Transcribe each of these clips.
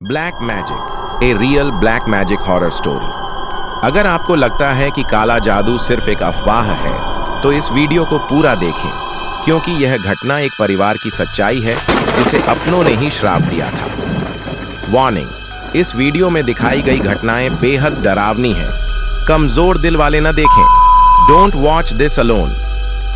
Black magic, a real black magic horror story. अगर आपको लगता है कि काला जादू सिर्फ एक अफवाह है, तो इस वीडियो को पूरा देखें, क्योंकि यह घटना एक परिवार की सच्चाई है जिसे अपनों ने ही श्राप दिया था। वार्निंग, इस वीडियो में दिखाई गई घटनाएं बेहद डरावनी हैं। कमजोर दिल वाले न देखें। Don't watch this alone.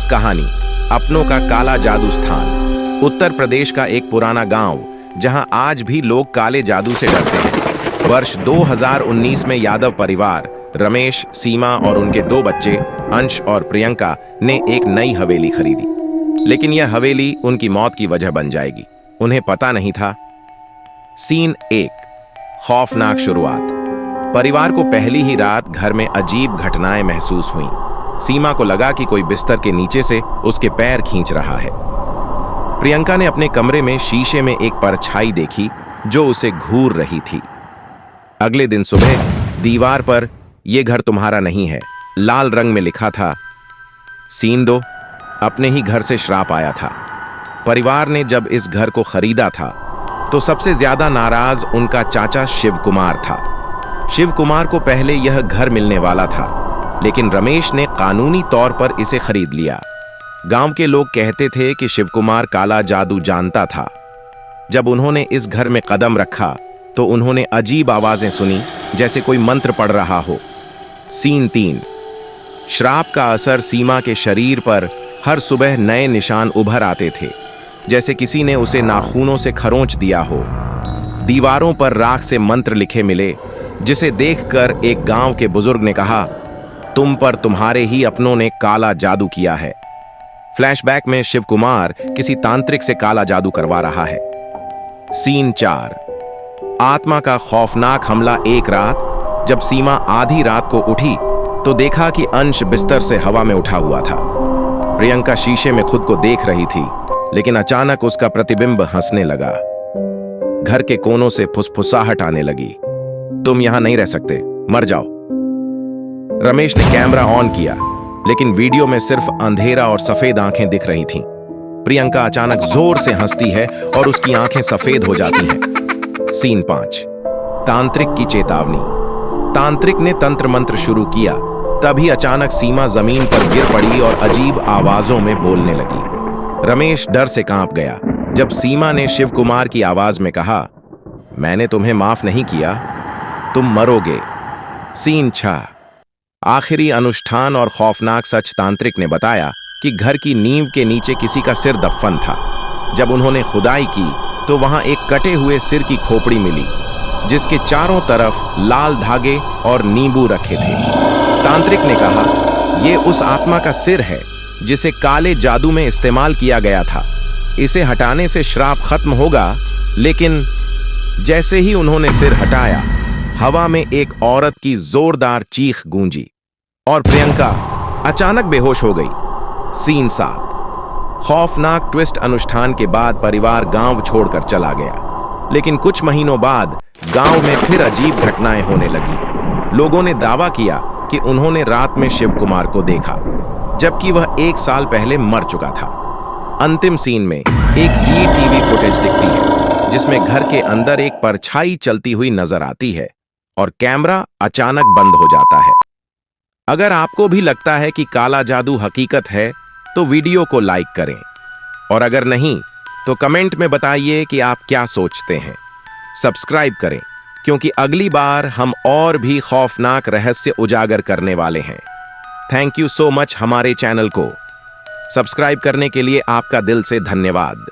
कहानी, अपनों का काला जादू स्थान। उत्तर प्रदेश का एक पुराना गांव, जहां आज भी लोग काले जादू से डरते हैं। वर्ष 2019 में यादव परिवार रमेश, सीमा और उनके 2 बच्चे अंश और प्रियंका ने एक नई हवेली खरीदी। लेकिन यह हवेली उनकी मौत की वजह बन जाएगी। उन्हें पता नहीं था। सीन 1, खौफनाक शुरुआत। परिवार को पहली ही रात घर में अजीब घटनाएं महसूस हुईं। सीमा को लगा कि कोई बिस्तर के नीचे से उसके पैर खींच रहा है। प्रियंका ने अपने कमरे में शीशे में एक परछाई देखी जो उसे घूर रही थी। अगले दिन सुबह दीवार पर "यह घर तुम्हारा नहीं है" लाल रंग में लिखा था। सीन 2, अपने ही घर से श्राप आया था। परिवार ने जब इस घर को खरीदा था तो सबसे ज्यादा नाराज उनका चाचा शिव कुमार था। शिव कुमार को पहले यह घर मिलने वाला था, लेकिन रमेश ने कानूनी तौर पर इसे खरीद लिया। गांव के लोग कहते थे कि शिव कुमार काला जादू जानता था। जब उन्होंने इस घर में कदम रखा तो उन्होंने अजीब आवाजें सुनी, जैसे कोई मंत्र पढ़ रहा हो। सीन 3, श्राप का असर। सीमा के शरीर पर हर सुबह नए निशान उभर आते थे, जैसे किसी ने उसे नाखूनों से खरोंच दिया हो। दीवारों पर राख से मंत्र लिखे मिले, जिसे देखकर एक गांव के बुजुर्ग ने कहा, तुम पर तुम्हारे ही अपनों ने काला जादू किया है। फ्लैशबैक में शिव कुमार किसी तांत्रिक से काला जादू करवा रहा है। सीन 4, आत्मा का खौफनाक हमला। एक रात जब सीमा आधी रात को उठी तो देखा कि अंश बिस्तर से हवा में उठा हुआ था। प्रियंका शीशे में खुद को देख रही थी, लेकिन अचानक उसका प्रतिबिंब हंसने लगा। घर के कोनों से फुसफुसाहट आने लगी, तुम यहां नहीं रह सकते, मर जाओ। रमेश ने कैमरा ऑन किया, लेकिन वीडियो में सिर्फ अंधेरा और सफेद आंखें दिख रही थीं। प्रियंका अचानक जोर से हंसती है और उसकी आंखें सफेद हो जाती हैं। सीन 5, तांत्रिक की चेतावनी। तांत्रिक ने तंत्र मंत्र शुरू किया। तभी अचानक सीमा जमीन पर गिर पड़ी और अजीब आवाजों में बोलने लगी। रमेश डर से कांप गया जब सीमा ने शिव कुमार की आवाज में कहा, मैंने तुम्हें माफ नहीं किया, तुम मरोगे। सीन 6, आखिरी अनुष्ठान और खौफनाक सच। तांत्रिक ने बताया कि घर की नींव के नीचे किसी का सिर दफन था। जब उन्होंने खुदाई की तो वहां एक कटे हुए सिर की खोपड़ी मिली, जिसके चारों तरफ लाल धागे और नींबू रखे थे। तांत्रिक ने कहा, यह उस आत्मा का सिर है जिसे काले जादू में इस्तेमाल किया गया था। इसे हटाने से श्राप खत्म होगा। लेकिन जैसे ही उन्होंने सिर हटाया, हवा में एक औरत की जोरदार चीख गूंजी और प्रियंका अचानक बेहोश हो गई। सीन 7, खौफनाक ट्विस्ट। अनुष्ठान के बाद परिवार गांव छोड़कर चला गया, लेकिन कुछ महीनों बाद गांव में फिर अजीब घटनाएं होने लगी। लोगों ने दावा किया कि उन्होंने रात में शिव कुमार को देखा, जबकि वह 1 साल पहले मर चुका था। अंतिम सीन में एक सीसीटीवी फुटेज दिखती है, जिसमें घर के अंदर एक परछाई चलती हुई नजर आती है और कैमरा अचानक बंद हो जाता है। अगर आपको भी लगता है कि काला जादू हकीकत है, तो वीडियो को लाइक करें, और अगर नहीं तो कमेंट में बताइए कि आप क्या सोचते हैं। सब्सक्राइब करें, क्योंकि अगली बार हम और भी खौफनाक रहस्य उजागर करने वाले हैं। थैंक यू सो मच हमारे चैनल को सब्सक्राइब करने के लिए। आपका दिल से धन्यवाद।